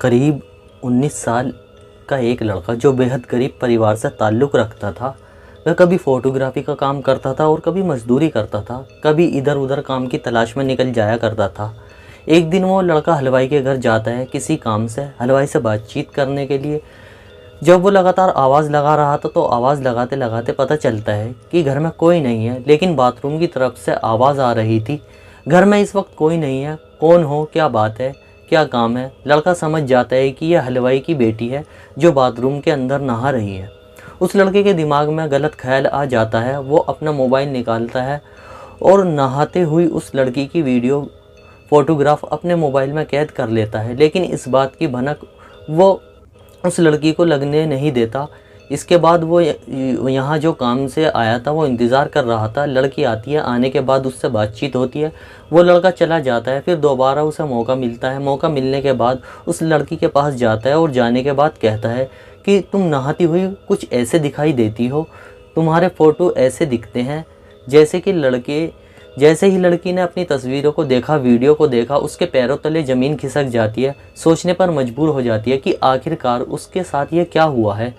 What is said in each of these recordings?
करीब 19 साल का एक लड़का जो बेहद गरीब परिवार से ताल्लुक़ रखता था। वह कभी फ़ोटोग्राफ़ी का काम करता था और कभी मज़दूरी करता था, कभी इधर उधर काम की तलाश में निकल जाया करता था। एक दिन वो लड़का हलवाई के घर जाता है किसी काम से, हलवाई से बातचीत करने के लिए। जब वो लगातार आवाज़ लगा रहा था तो आवाज़ लगाते लगाते पता चलता है कि घर में कोई नहीं है, लेकिन बाथरूम की तरफ से आवाज़ आ रही थी। घर में इस वक्त कोई नहीं है, कौन हो, क्या बात है, क्या काम है। लड़का समझ जाता है कि यह हलवाई की बेटी है जो बाथरूम के अंदर नहा रही है। उस लड़के के दिमाग में गलत ख्याल आ जाता है। वो अपना मोबाइल निकालता है और नहाते हुई उस लड़की की वीडियो फ़ोटोग्राफ अपने मोबाइल में कैद कर लेता है, लेकिन इस बात की भनक वो उस लड़की को लगने नहीं देता। इसके बाद वो यहाँ जो काम से आया था वो इंतज़ार कर रहा था। लड़की आती है, आने के बाद उससे बातचीत होती है। वो लड़का चला जाता है, फिर दोबारा उसे मौका मिलता है। मौका मिलने के बाद उस लड़की के पास जाता है और जाने के बाद कहता है कि तुम नहाती हुई कुछ ऐसे दिखाई देती हो, तुम्हारे फ़ोटो ऐसे दिखते हैं जैसे ही लड़की ने अपनी तस्वीरों को देखा, वीडियो को देखा, उसके पैरों तले ज़मीन खिसक जाती है। सोचने पर मजबूर हो जाती है कि आखिरकार उसके साथ ये क्या हुआ है।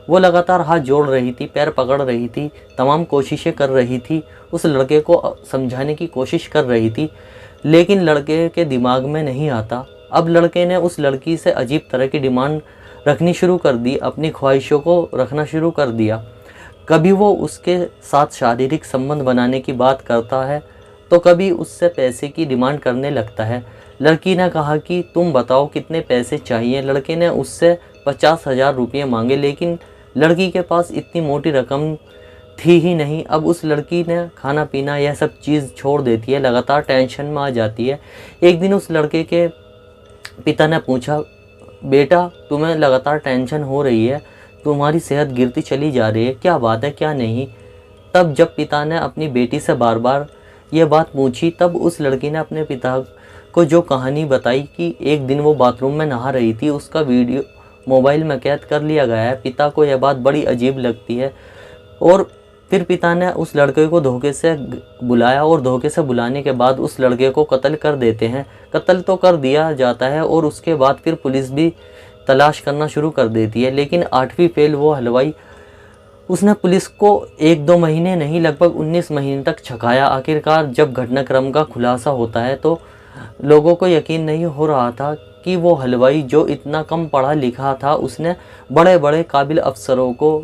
वो लगातार हाथ जोड़ रही थी, पैर पकड़ रही थी, तमाम कोशिशें कर रही थी, उस लड़के को समझाने की कोशिश कर रही थी, लेकिन लड़के के दिमाग में नहीं आता। अब लड़के ने उस लड़की से अजीब तरह की डिमांड रखनी शुरू कर दी, अपनी ख्वाहिशों को रखना शुरू कर दिया। कभी वो उसके साथ शारीरिक संबंध बनाने की बात करता है तो कभी उससे पैसे की डिमांड करने लगता है। लड़की ने कहा कि तुम बताओ कितने पैसे चाहिए। लड़के ने उससे 50,000 रुपये मांगे, लेकिन लड़की के पास इतनी मोटी रकम थी ही नहीं। अब उस लड़की ने खाना पीना यह सब चीज़ छोड़ देती है, लगातार टेंशन में आ जाती है। एक दिन उस लड़के के पिता ने पूछा, बेटा तुम्हें लगातार टेंशन हो रही है, तुम्हारी सेहत गिरती चली जा रही है, क्या बात है क्या नहीं। तब जब पिता ने अपनी बेटी से बार बार ये बात पूछी, तब उस लड़की ने अपने पिता को जो कहानी बताई कि एक दिन वो बाथरूम में नहा रही थी, उसका वीडियो मोबाइल में कैद कर लिया गया है। पिता को यह बात बड़ी अजीब लगती है और फिर पिता ने उस लड़के को धोखे से बुलाया और धोखे से बुलाने के बाद उस लड़के को कत्ल कर देते हैं। कत्ल तो कर दिया जाता है और उसके बाद फिर पुलिस भी तलाश करना शुरू कर देती है, लेकिन 8वीं फेल वो हलवाई, उसने पुलिस को 1-2 महीने नहीं लगभग 19 महीने तक छकाया। आखिरकार जब घटनाक्रम का खुलासा होता है तो लोगों को यकीन नहीं हो रहा था कि वो हलवाई जो इतना कम पढ़ा लिखा था, उसने बड़े बड़े काबिल अफसरों को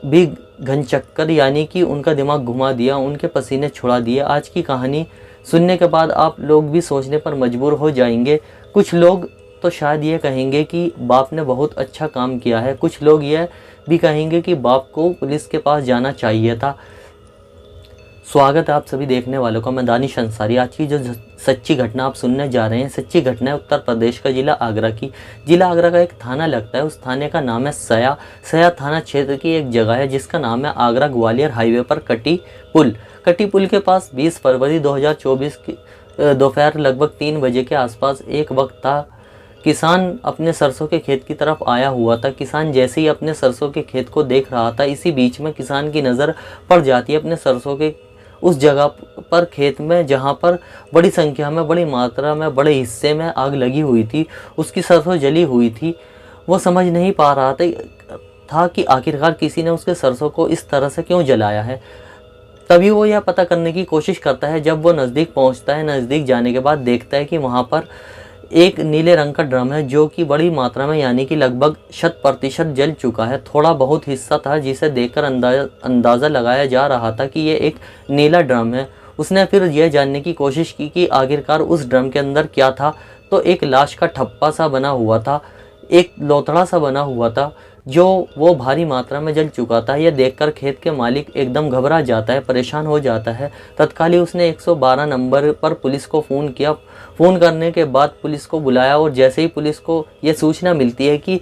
भी घनचक्कर यानी कि उनका दिमाग घुमा दिया, उनके पसीने छुड़ा दिए। आज की कहानी सुनने के बाद आप लोग भी सोचने पर मजबूर हो जाएंगे। कुछ लोग तो शायद ये कहेंगे कि बाप ने बहुत अच्छा काम किया है, कुछ लोग यह भी कहेंगे कि बाप को पुलिस के पास जाना चाहिए था। स्वागत है आप सभी देखने वालों का, मैं दानिश अंसारी। आज की जो सच्ची घटना आप सुनने जा रहे हैं, सच्ची घटना है उत्तर प्रदेश का जिला आगरा की। जिला आगरा का एक थाना लगता है, उस थाने का नाम है सया थाना क्षेत्र की एक जगह है जिसका नाम है आगरा ग्वालियर हाईवे पर कटी पुल के पास 20 फरवरी 2024 की दोपहर लगभग 3 बजे के आसपास एक वक्त था। किसान अपने सरसों के खेत की तरफ आया हुआ था। किसान जैसे ही अपने सरसों के खेत को देख रहा था, इसी बीच में किसान की नज़र पड़ जाती है अपने सरसों के उस जगह पर, खेत में जहां पर बड़ी संख्या में, बड़ी मात्रा में, बड़े हिस्से में आग लगी हुई थी। उसकी सरसों जली हुई थी। वो समझ नहीं पा रहा था कि आखिरकार किसी ने उसके सरसों को इस तरह से क्यों जलाया है। तभी वो यह पता करने की कोशिश करता है। जब वो नज़दीक पहुंचता है, नज़दीक जाने के बाद देखता है कि वहाँ पर एक नीले रंग का ड्रम है जो कि बड़ी मात्रा में यानी कि लगभग 100% जल चुका है। थोड़ा बहुत हिस्सा था जिसे देखकर अंदाज़ा लगाया जा रहा था कि ये एक नीला ड्रम है। उसने फिर यह जानने की कोशिश की कि आखिरकार उस ड्रम के अंदर क्या था, तो एक लाश का ठप्पा सा बना हुआ था, एक लोथड़ा सा बना हुआ था जो वो भारी मात्रा में जल चुका था। यह देखकर खेत के मालिक एकदम घबरा जाता है, परेशान हो जाता है। तत्काल उसने 112 नंबर पर पुलिस को फ़ोन किया। फ़ोन करने के बाद पुलिस को बुलाया और जैसे ही पुलिस को यह सूचना मिलती है कि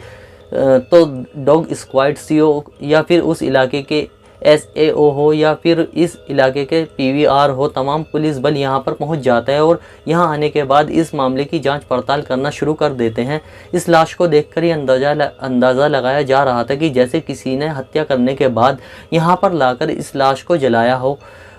तो डॉग स्क्वाड CO या फिर उस इलाके के SAO हो या फिर इस इलाके के PVR हो, तमाम पुलिस बल यहाँ पर पहुँच जाता है और यहाँ आने के बाद इस मामले की जांच पड़ताल करना शुरू कर देते हैं। इस लाश को देखकर ही अंदाज़ा लगाया जा रहा था कि जैसे किसी ने हत्या करने के बाद यहाँ पर लाकर इस लाश को जलाया हो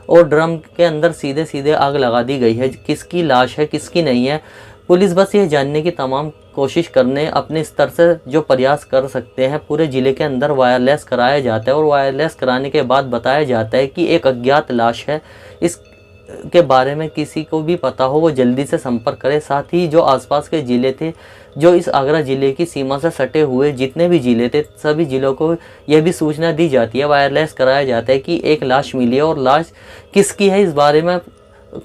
और ड्रम के अंदर सीधे सीधे आग लगा दी गई है। किसकी लाश है किसकी नहीं है पुलिस बस ये जानने की तमाम कोशिश करने अपने स्तर से जो प्रयास कर सकते हैं, पूरे ज़िले के अंदर वायरलेस कराया जाता है और वायरलेस कराने के बाद बताया जाता है कि एक अज्ञात लाश है। इस के बारे में किसी को भी पता हो वो जल्दी से संपर्क करे। साथ ही जो आसपास के ज़िले थे, जो इस आगरा ज़िले की सीमा से सटे हुए जितने भी ज़िले थे, सभी ज़िलों को यह भी सूचना दी जाती है, वायरलेस कराया जाता है कि एक लाश मिली है और लाश किसकी है, इस बारे में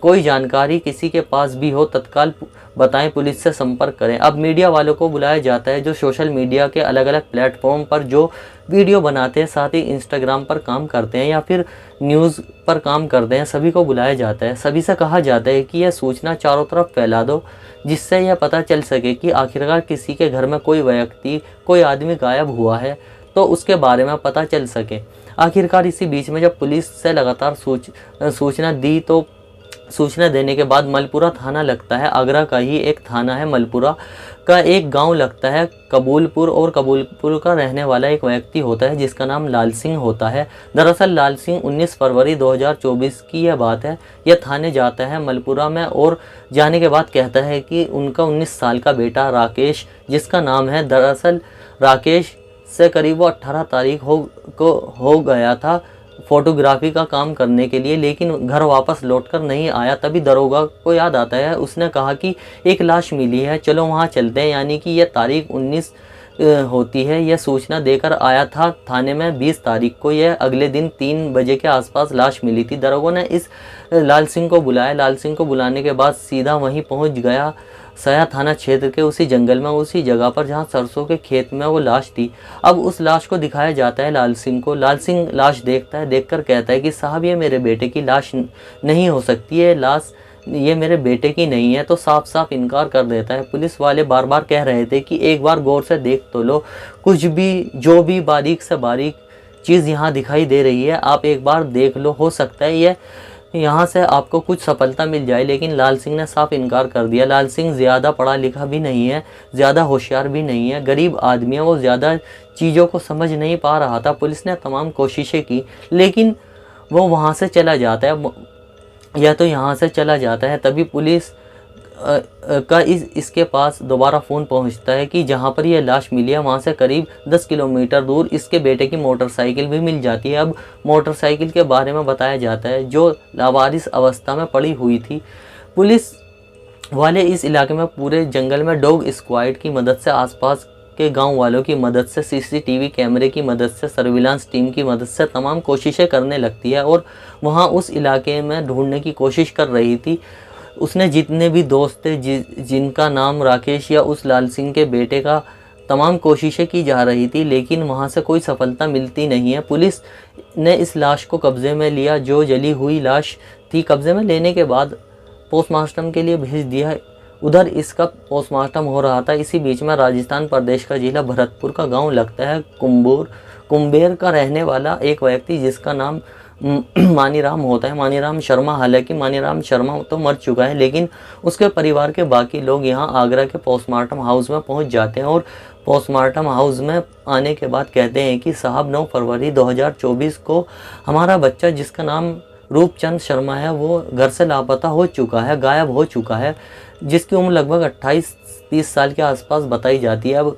कोई जानकारी किसी के पास भी हो तत्काल बताएं, पुलिस से संपर्क करें। अब मीडिया वालों को बुलाया जाता है, जो सोशल मीडिया के अलग अलग प्लेटफॉर्म पर जो वीडियो बनाते हैं, साथ ही इंस्टाग्राम पर काम करते हैं या फिर न्यूज़ पर काम करते हैं, सभी को बुलाया जाता है। सभी से कहा जाता है कि यह सूचना चारों तरफ फैला दो, जिससे यह पता चल सके कि आखिरकार किसी के घर में कोई व्यक्ति, कोई आदमी गायब हुआ है तो उसके बारे में पता चल सके। आखिरकार इसी बीच में जब पुलिस से लगातार सूचना दी तो सूचना देने के बाद मलपुरा थाना लगता है, आगरा का ही एक थाना है, मलपुरा का एक गांव लगता है कबूलपुर, और कबूलपुर का रहने वाला एक व्यक्ति होता है जिसका नाम लाल सिंह होता है। दरअसल लाल सिंह 19 फरवरी 2024 की यह बात है, यह थाने जाता है मलपुरा में और जाने के बाद कहता है कि उनका 19 साल का बेटा राकेश, जिसका नाम है, दरअसल राकेश से करीब वो 18 तारीख हो गया था फोटोग्राफी का काम करने के लिए, लेकिन घर वापस लौटकर नहीं आया। तभी दरोगा को याद आता है, उसने कहा कि एक लाश मिली है, चलो वहाँ चलते हैं। यानी कि यह तारीख 19 होती है। यह सूचना देकर आया था थाने में 20 तारीख को। यह अगले दिन 3 बजे के आसपास लाश मिली थी। दरोगा ने इस लाल सिंह को बुलाया। लाल सिंह को बुलाने के बाद सीधा वहीं पहुँच गया, सया थाना क्षेत्र के उसी जंगल में, उसी जगह पर जहां सरसों के खेत में वो लाश थी। अब उस लाश को दिखाया जाता है लाल सिंह को। लाल सिंह लाश देखता है, देखकर कहता है कि साहब ये मेरे बेटे की लाश नहीं हो सकती है, लाश ये मेरे बेटे की नहीं है। तो साफ साफ इनकार कर देता है। पुलिस वाले बार बार कह रहे थे कि एक बार गौर से देख तो लो, कुछ भी जो भी बारीक से बारीक चीज़ यहाँ दिखाई दे रही है आप एक बार देख लो, हो सकता है यह यहाँ से आपको कुछ सफलता मिल जाए। लेकिन लाल सिंह ने साफ इनकार कर दिया। लाल सिंह ज़्यादा पढ़ा लिखा भी नहीं है, ज़्यादा होशियार भी नहीं है, गरीब आदमी है, वो ज़्यादा चीज़ों को समझ नहीं पा रहा था। पुलिस ने तमाम कोशिशें की लेकिन वो वहाँ से चला जाता है, या तो यहाँ से चला जाता है। तभी पुलिस का इसके पास दोबारा फ़ोन पहुंचता है कि जहां पर यह लाश मिली है वहां से करीब 10 किलोमीटर दूर इसके बेटे की मोटरसाइकिल भी मिल जाती है। अब मोटरसाइकिल के बारे में बताया जाता है जो लावारिस अवस्था में पड़ी हुई थी। पुलिस वाले इस इलाके में पूरे जंगल में डॉग स्क्वाड की मदद से, आसपास के गांव वालों की मदद से, सीसीटीवी कैमरे की मदद से, सर्विलांस टीम की मदद से तमाम कोशिशें करने लगती है और वहां उस इलाके में ढूंढने की कोशिश कर रही थी। उसने जितने भी दोस्त थे जिनका नाम राकेश या उस लाल सिंह के बेटे का, तमाम कोशिशें की जा रही थी लेकिन वहाँ से कोई सफलता मिलती नहीं है। पुलिस ने इस लाश को कब्ज़े में लिया, जो जली हुई लाश थी। कब्ज़े में लेने के बाद पोस्टमार्टम के लिए भेज दिया। उधर इसका पोस्टमार्टम हो रहा था। इसी बीच में राजस्थान प्रदेश का जिला भरतपुर का गाँव लगता है कुंबेर का रहने वाला एक व्यक्ति जिसका नाम मानीराम होता है, मानीराम शर्मा। हालांकि मानीराम शर्मा तो मर चुका है लेकिन उसके परिवार के बाकी लोग यहाँ आगरा के पोस्टमार्टम हाउस में पहुँच जाते हैं और पोस्टमार्टम हाउस में आने के बाद कहते हैं कि साहब 9 फरवरी 2024 को हमारा बच्चा जिसका नाम रूपचंद शर्मा है वो घर से लापता हो चुका है, गायब हो चुका है, जिसकी उम्र लगभग 28-30 साल के आसपास बताई जाती है। अब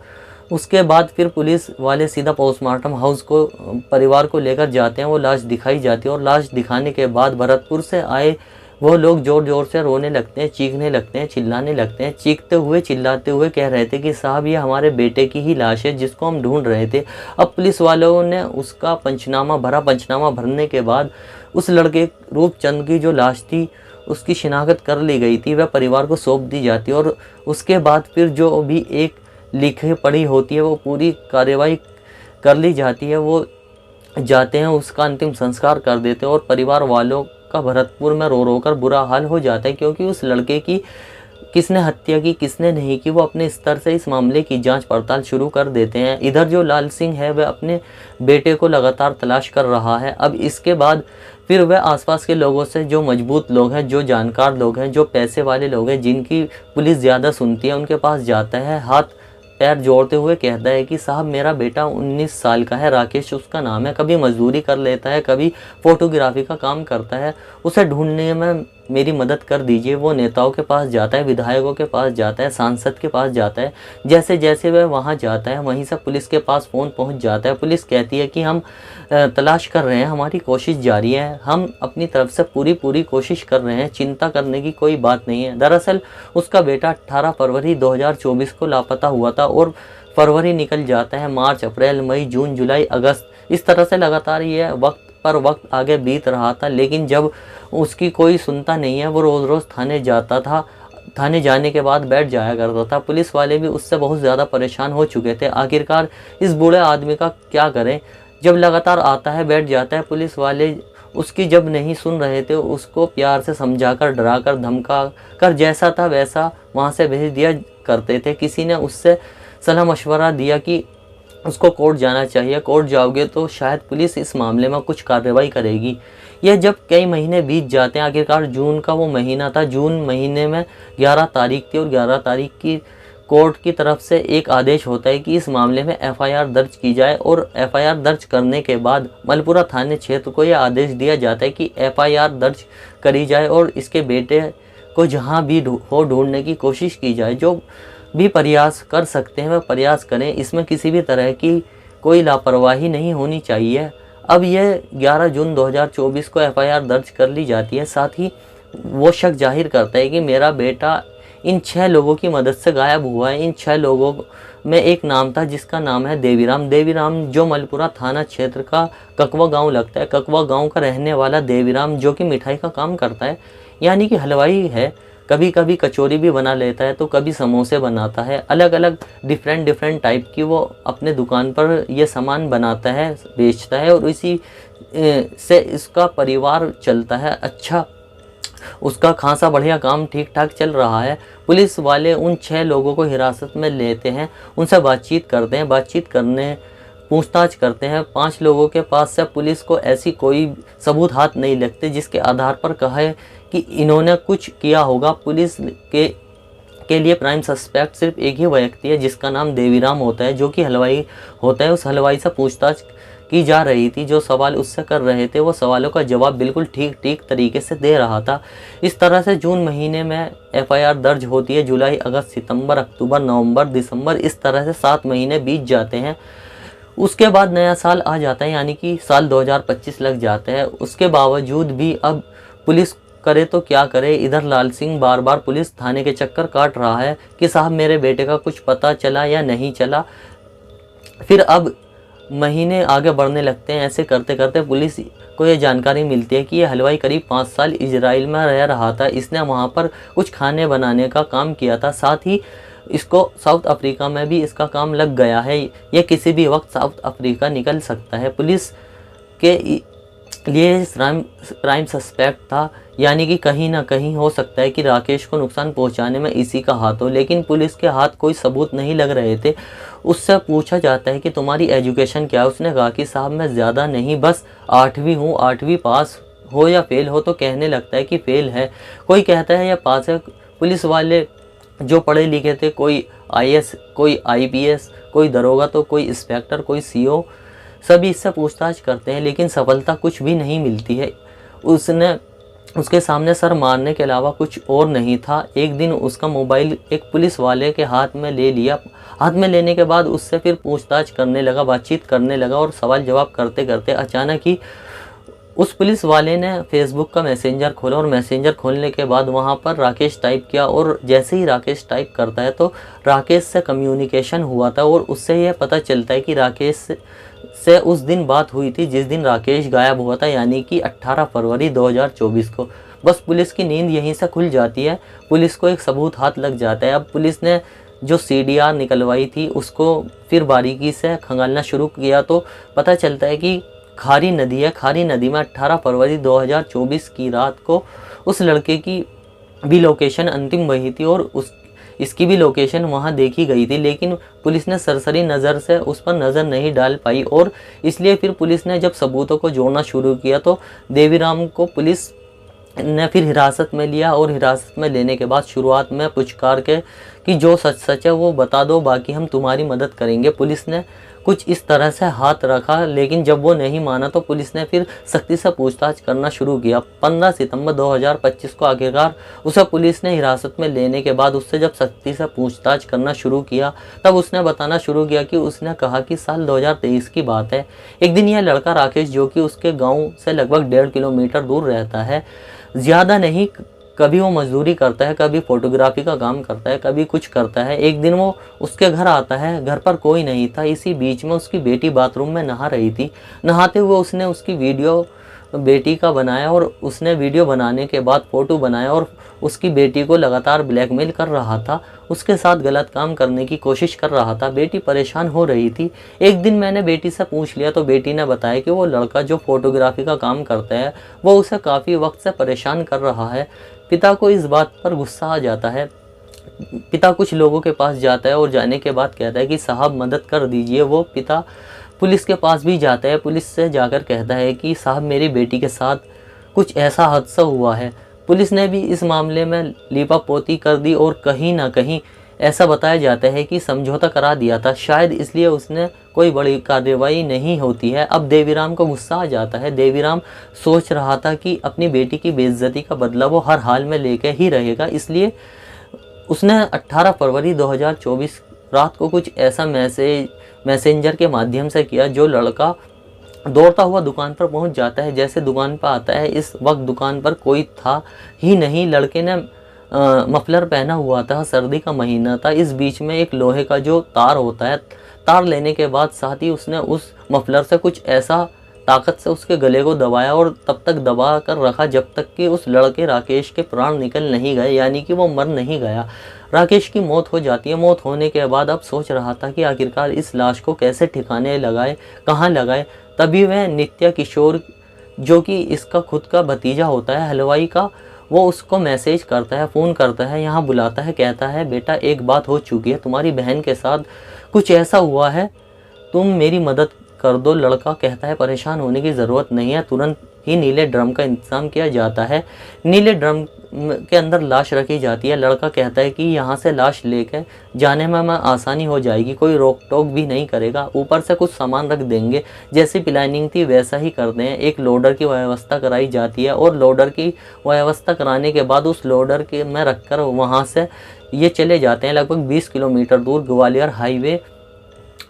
उसके बाद फिर पुलिस वाले सीधा पोस्टमार्टम हाउस को परिवार को लेकर जाते हैं। वो लाश दिखाई जाती है और लाश दिखाने के बाद भरतपुर से आए वो लोग ज़ोर ज़ोर से रोने लगते हैं, चीखने लगते हैं, चिल्लाने लगते हैं। चीखते हुए चिल्लाते हुए कह रहे थे कि साहब ये हमारे बेटे की ही लाश है जिसको हम ढूंढ रहे थे। अब पुलिस वालों ने उसका पंचनामा भरा। पंचनामा भरने के बाद उस लड़के रूपचंद की जो लाश थी उसकी शिनाख्त कर ली गई थी, वह परिवार को सौंप दी जाती है और उसके बाद फिर जो भी एक लिखी पढ़ी होती है वो पूरी कार्यवाही कर ली जाती है। वो जाते हैं, उसका अंतिम संस्कार कर देते हैं और परिवार वालों का भरतपुर में रो रो कर बुरा हाल हो जाता है क्योंकि उस लड़के की किसने हत्या की किसने नहीं की वो अपने स्तर से इस मामले की जांच पड़ताल शुरू कर देते हैं। इधर जो लाल सिंह है वह अपने बेटे को लगातार तलाश कर रहा है। अब इसके बाद फिर वह आसपास के लोगों से, जो मजबूत लोग हैं, जो जानकार लोग हैं, जो पैसे वाले लोग हैं, जिनकी पुलिस ज़्यादा सुनती है, उनके पास जाता है। हाथ पैर जोड़ते हुए कहता है कि साहब मेरा बेटा 19 साल का है, राकेश उसका नाम है, कभी मजदूरी कर लेता है, कभी फोटोग्राफी का काम करता है, उसे ढूंढने में मेरी मदद कर दीजिए। वो नेताओं के पास जाता है, विधायकों के पास जाता है, सांसद के पास जाता है। जैसे जैसे वह वहाँ जाता है वहीं से पुलिस के पास फ़ोन पहुँच जाता है। पुलिस कहती है कि हम तलाश कर रहे हैं, हमारी कोशिश जारी है, हम अपनी तरफ से पूरी कोशिश कर रहे हैं, चिंता करने की कोई बात नहीं है। दरअसल उसका बेटा 18 फरवरी 2024 को लापता हुआ था और फरवरी निकल जाता है, मार्च, अप्रैल, मई, जून, जुलाई, अगस्त, इस तरह से लगातार ये वक्त पर वक्त आगे बीत रहा था। लेकिन जब उसकी कोई सुनता नहीं है, वो रोज़ रोज़ थाने जाता था। थाने जाने के बाद बैठ जाया करता था। पुलिस वाले भी उससे बहुत ज़्यादा परेशान हो चुके थे। आखिरकार इस बूढ़े आदमी का क्या करें। जब लगातार आता है, बैठ जाता है, पुलिस वाले उसकी जब नहीं सुन रहे थे उसको प्यार से समझाकर, डराकर, धमका कर जैसा था वैसा वहाँ से भेज दिया करते थे। किसी ने उससे सलाह मशवरा दिया कि उसको कोर्ट जाना चाहिए, कोर्ट जाओगे तो शायद पुलिस इस मामले में कुछ कार्रवाई करेगी। यह जब कई महीने बीत जाते हैं, आखिरकार जून का वो महीना था। जून महीने में 11 तारीख थी और 11 तारीख की कोर्ट की तरफ से एक आदेश होता है कि इस मामले में एफआईआर दर्ज की जाए। और एफआईआर दर्ज करने के बाद मलपुरा थाने क्षेत्र को यह आदेश दिया जाता है कि एफआईआर दर्ज करी जाए और इसके बेटे को जहां भी हो ढूंढने की कोशिश की जाए। जो भी प्रयास कर सकते हैं वह प्रयास करें, इसमें किसी भी तरह की कोई लापरवाही नहीं होनी चाहिए। अब यह 11 जून 2024 को एफआईआर दर्ज कर ली जाती है। साथ ही वो शक जाहिर करता है कि मेरा बेटा इन 6 लोगों की मदद से गायब हुआ है। इन 6 लोगों में एक नाम था जिसका नाम है देवीराम। देवीराम जो मलपुरा थाना क्षेत्र का ककवा गांव लगता है, ककवा गांव का रहने वाला देवीराम, जो कि मिठाई का काम करता है, यानी कि हलवाई है। कभी कभी कचौरी भी बना लेता है तो कभी समोसे बनाता है। अलग अलग डिफरेंट टाइप की वो अपने दुकान पर ये सामान बनाता है, बेचता है और इसी से इसका परिवार चलता है। अच्छा, उसका खासा बढ़िया काम ठीक ठाक चल रहा है। पुलिस वाले उन 6 लोगों को हिरासत में लेते हैं, उनसे बातचीत करते हैं, पूछताछ करते हैं। 5 लोगों के पास से पुलिस को ऐसी कोई सबूत हाथ नहीं लगते जिसके आधार पर कहे कि इन्होंने कुछ किया होगा। पुलिस के लिए प्राइम सस्पेक्ट सिर्फ एक ही व्यक्ति है जिसका नाम देवीराम होता है, जो कि हलवाई होता है। उस हलवाई से पूछताछ की जा रही थी। जो सवाल उससे कर रहे थे वो सवालों का जवाब बिल्कुल ठीक तरीके से दे रहा था। इस तरह से जून महीने में एफआईआर दर्ज होती है। जुलाई, अगस्त, सितंबर, अक्टूबर, नवंबर, दिसंबर, इस तरह से 7 महीने बीत जाते हैं। उसके बाद नया साल आ जाता है, यानी कि साल 2025 लग जाता है। उसके बावजूद भी अब पुलिस करे तो क्या करे। इधर लाल सिंह बार बार पुलिस थाने के चक्कर काट रहा है कि साहब मेरे बेटे का कुछ पता चला या नहीं चला। फिर अब महीने आगे बढ़ने लगते हैं। ऐसे करते करते पुलिस को ये जानकारी मिलती है कि ये हलवाई करीब 5 साल इजराइल में रह रहा था। इसने वहाँ पर कुछ खाने बनाने का काम किया था। साथ ही इसको साउथ अफ्रीका में भी इसका काम लग गया है। ये किसी भी वक्त साउथ अफ्रीका निकल सकता है। पुलिस के लिए प्राइम सस्पेक्ट था, यानी कि कहीं ना कहीं हो सकता है कि राकेश को नुकसान पहुंचाने में इसी का हाथ हो। लेकिन पुलिस के हाथ कोई सबूत नहीं लग रहे थे। उससे पूछा जाता है कि तुम्हारी एजुकेशन क्या है। उसने कहा कि साहब मैं ज़्यादा नहीं, बस 8वीं हूँ। 8वीं पास हो या फेल हो तो कहने लगता है कि फेल है, कोई कहता है या पास है। पुलिस वाले जो पढ़े लिखे थे, कोई आईएएस, कोई आईपीएस, कोई दरोगा तो कोई इंस्पेक्टर, कोई सीओ, सभी इससे पूछताछ करते हैं लेकिन सफलता कुछ भी नहीं मिलती है। उसके सामने सर मारने के अलावा कुछ और नहीं था। एक दिन उसका मोबाइल एक पुलिस वाले के हाथ में ले लिया। हाथ में लेने के बाद उससे फिर पूछताछ करने लगा, बातचीत करने लगा और सवाल जवाब करते करते अचानक ही उस पुलिस वाले ने फेसबुक का मैसेंजर खोला और मैसेंजर खोलने के बाद वहाँ पर राकेश टाइप किया। और जैसे ही राकेश टाइप करता है तो राकेश से कम्युनिकेशन हुआ था और उससे यह पता चलता है कि राकेश से उस दिन बात हुई थी जिस दिन राकेश गायब हुआ था, यानी कि 18 फरवरी 2024 को। बस पुलिस की नींद यहीं से खुल जाती है। पुलिस को एक सबूत हाथ लग जाता है। अब पुलिस ने जो सीडीआर निकलवाई थी उसको फिर बारीकी से खंगालना शुरू किया तो पता चलता है कि खारी नदी है। खारी नदी में 18 फरवरी 2024 की रात को उस लड़के की भी लोकेशन अंतिम वही थी और इसकी भी लोकेशन वहां देखी गई थी। लेकिन पुलिस ने सरसरी नज़र से उस पर नज़र नहीं डाल पाई और इसलिए फिर पुलिस ने जब सबूतों को जोड़ना शुरू किया तो देवीराम को पुलिस ने फिर हिरासत में लिया। और हिरासत में लेने के बाद शुरुआत में पुचकार के कि जो सच है वो बता दो, बाकी हम तुम्हारी मदद करेंगे। पुलिस ने कुछ इस तरह से हाथ रखा, लेकिन जब वो नहीं माना तो पुलिस ने फिर सख्ती से पूछताछ करना शुरू किया। 15 सितंबर 2025 को आखिरकार उसे पुलिस ने हिरासत में लेने के बाद उससे जब सख्ती से पूछताछ करना शुरू किया, तब उसने बताना शुरू किया कि उसने कहा कि साल 2023 की बात है। एक दिन यह लड़का राकेश, जो कि उसके गाँव से लगभग 1.5 किलोमीटर दूर रहता है, ज़्यादा नहीं, कभी वो मजदूरी करता है, कभी फोटोग्राफी का काम करता है, कभी कुछ करता है। एक दिन वो उसके घर आता है, घर पर कोई नहीं था। इसी बीच में उसकी बेटी बाथरूम में नहा रही थी। नहाते हुए उसने उसकी वीडियो बेटी का बनाया और उसने वीडियो बनाने के बाद फ़ोटो बनाया और उसकी बेटी को लगातार ब्लैकमेल कर रहा था, उसके साथ गलत काम करने की कोशिश कर रहा था। बेटी परेशान हो रही थी। एक दिन मैंने बेटी से पूछ लिया तो बेटी ने बताया कि वो लड़का जो फोटोग्राफी का काम करता है वो उसे काफ़ी वक्त से परेशान कर रहा है। पिता को इस बात पर गुस्सा आ जाता है। पिता कुछ लोगों के पास जाता है और जाने के बाद कहता है कि साहब मदद कर दीजिए। वो पिता पुलिस के पास भी जाता है। पुलिस से जाकर कहता है कि साहब मेरी बेटी के साथ कुछ ऐसा हादसा हुआ है। पुलिस ने भी इस मामले में लीपापोती कर दी और कहीं ना कहीं ऐसा बताया जाता है कि समझौता करा दिया था, शायद इसलिए उसने कोई बड़ी कार्रवाई नहीं होती है। अब देवीराम को गुस्सा आ जाता है। देवीराम सोच रहा था कि अपनी बेटी की बेइज्जती का बदला वो हर हाल में लेके ही रहेगा, इसलिए उसने 18 फरवरी 2024 रात को कुछ ऐसा मैसेंजर के माध्यम से किया। जो लड़का दौड़ता हुआ दुकान पर पहुंच जाता है। जैसे दुकान पर आता है, इस वक्त दुकान पर कोई था ही नहीं। लड़के ने मफलर पहना हुआ था, सर्दी का महीना था। इस बीच में एक लोहे का जो तार होता है, तार लेने के बाद साथ ही उसने उस मफलर से कुछ ऐसा ताकत से उसके गले को दबाया और तब तक दबा कर रखा जब तक कि उस लड़के राकेश के प्राण निकल नहीं गए, यानी कि वो मर नहीं गया। राकेश की मौत हो जाती है। मौत होने के बाद अब सोच रहा था कि आखिरकार इस लाश को कैसे ठिकाने लगाए, कहाँ लगाए। तभी वह नित्या किशोर, जो कि इसका खुद का भतीजा होता है हलवाई का, वो उसको मैसेज करता है, फ़ोन करता है, यहाँ बुलाता है, कहता है बेटा एक बात हो चुकी है, तुम्हारी बहन के साथ कुछ ऐसा हुआ है, तुम मेरी मदद कर दो। लड़का कहता है परेशान होने की ज़रूरत नहीं है, तुरंत ही नीले ड्रम का इंतज़ाम किया जाता है। नीले ड्रम के अंदर लाश रखी जाती है। लड़का कहता है कि यहाँ से लाश लेकर जाने में आसानी हो जाएगी, कोई रोक टोक भी नहीं करेगा, ऊपर से कुछ सामान रख देंगे, जैसी प्लानिंग थी वैसा ही करते हैं। एक लोडर की व्यवस्था कराई जाती है और लोडर की व्यवस्था कराने के बाद उस लोडर के में रखकर वहाँ से ये चले जाते हैं लगभग 20 किलोमीटर दूर ग्वालियर हाईवे,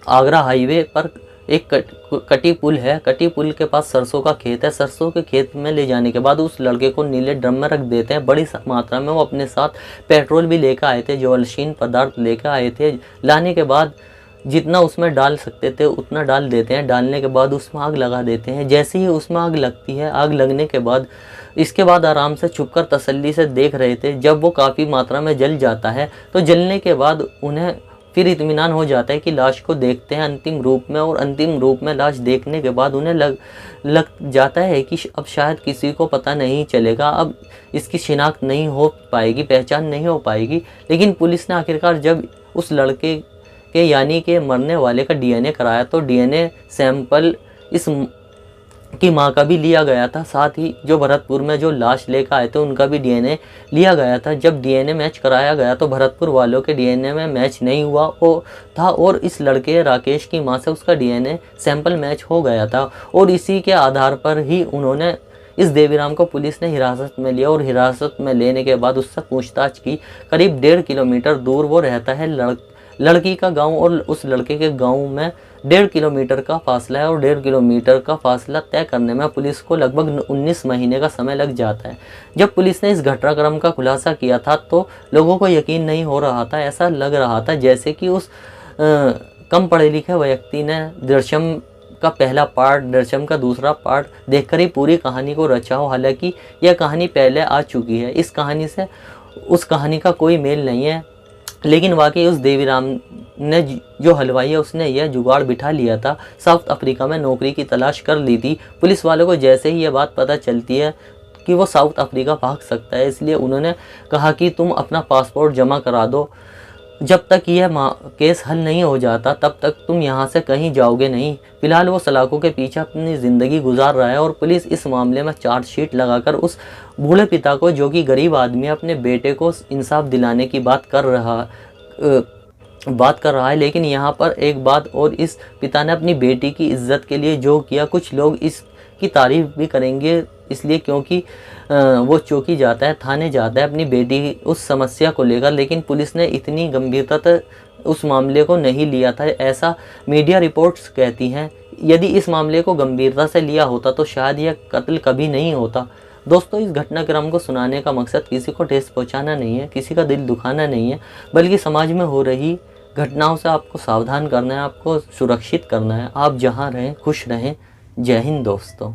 आगरा हाईवे पर एक कटी पुल है। कटी पुल के पास सरसों का खेत है। सरसों के खेत में ले जाने के बाद उस लड़के को नीले ड्रम में रख देते हैं। बड़ी मात्रा में वो अपने साथ पेट्रोल भी लेकर आए थे, ज्वलनशील पदार्थ लेकर आए थे। लाने के बाद जितना उसमें डाल सकते थे उतना डाल देते हैं। डालने के बाद उसमें आग लगा देते हैं। जैसे ही उसमें आग लगती है, आग लगने के बाद इसके बाद आराम से छुपकर तसल्ली से देख रहे थे। जब वो काफ़ी मात्रा में जल जाता है तो जलने के बाद उन्हें फिर इत्मीनान हो जाता है कि लाश को देखते हैं अंतिम रूप में, और अंतिम रूप में लाश देखने के बाद उन्हें लग जाता है कि अब शायद किसी को पता नहीं चलेगा, अब इसकी शिनाख्त नहीं हो पाएगी, पहचान नहीं हो पाएगी। लेकिन पुलिस ने आखिरकार जब उस लड़के के यानी कि मरने वाले का डीएनए कराया तो डीएनए सैंपल इस की माँ का भी लिया गया था। साथ ही जो भरतपुर में जो लाश लेकर आए थे उनका भी डीएनए लिया गया था। जब डीएनए मैच कराया गया तो भरतपुर वालों के डीएनए में मैच नहीं हुआ था और इस लड़के राकेश की माँ से उसका डीएनए सैंपल मैच हो गया था। और इसी के आधार पर ही उन्होंने इस देवीराम को पुलिस ने हिरासत में लिया और हिरासत में लेने के बाद उससे पूछताछ की। करीब 1.5 किलोमीटर दूर वो रहता है। लड़की का गांव और उस लड़के के गांव में 1.5 किलोमीटर का फासला है और 1.5 किलोमीटर का फासला तय करने में पुलिस को लगभग 19 महीने का समय लग जाता है। जब पुलिस ने इस घटनाक्रम का खुलासा किया था तो लोगों को यकीन नहीं हो रहा था। ऐसा लग रहा था जैसे कि उस कम पढ़े लिखे व्यक्ति ने दृश्यम का पहला पार्ट, दृश्यम का दूसरा पार्ट देखकर ही पूरी कहानी को रचा हो। हालांकि यह कहानी पहले आ चुकी है। इस कहानी से उस कहानी का कोई मेल नहीं है। लेकिन वाकई उस देवीराम ने जो हलवाई है उसने यह जुगाड़ बिठा लिया था। साउथ अफ्रीका में नौकरी की तलाश कर ली थी। पुलिस वालों को जैसे ही यह बात पता चलती है कि वो साउथ अफ्रीका भाग सकता है, इसलिए उन्होंने कहा कि तुम अपना पासपोर्ट जमा करा दो, जब तक यह केस हल नहीं हो जाता तब तक तुम यहाँ से कहीं जाओगे नहीं। फिलहाल वो सलाखों के पीछे अपनी ज़िंदगी गुजार रहा है और पुलिस इस मामले में चार्जशीट लगाकर उस बूढ़े पिता को, जो कि गरीब आदमी है, अपने बेटे को इंसाफ दिलाने की बात बात कर रहा है। लेकिन यहाँ पर एक बात और, इस पिता ने अपनी बेटी की इज्जत के लिए जो किया, कुछ लोग इसकी तारीफ भी करेंगे इसलिए क्योंकि वो चौकी जाता है, थाने जाता है अपनी बेटी की उस समस्या को लेकर, लेकिन पुलिस ने इतनी गंभीरता तक उस मामले को नहीं लिया था, ऐसा मीडिया रिपोर्ट्स कहती हैं। यदि इस मामले को गंभीरता से लिया होता तो शायद यह कत्ल कभी नहीं होता। दोस्तों, इस घटनाक्रम को सुनाने का मकसद किसी को ठेस पहुंचाना नहीं है, किसी का दिल दुखाना नहीं है, बल्कि समाज में हो रही घटनाओं से आपको सावधान करना है, आपको सुरक्षित करना है। आप जहां रहें खुश रहें। जय हिंद दोस्तों।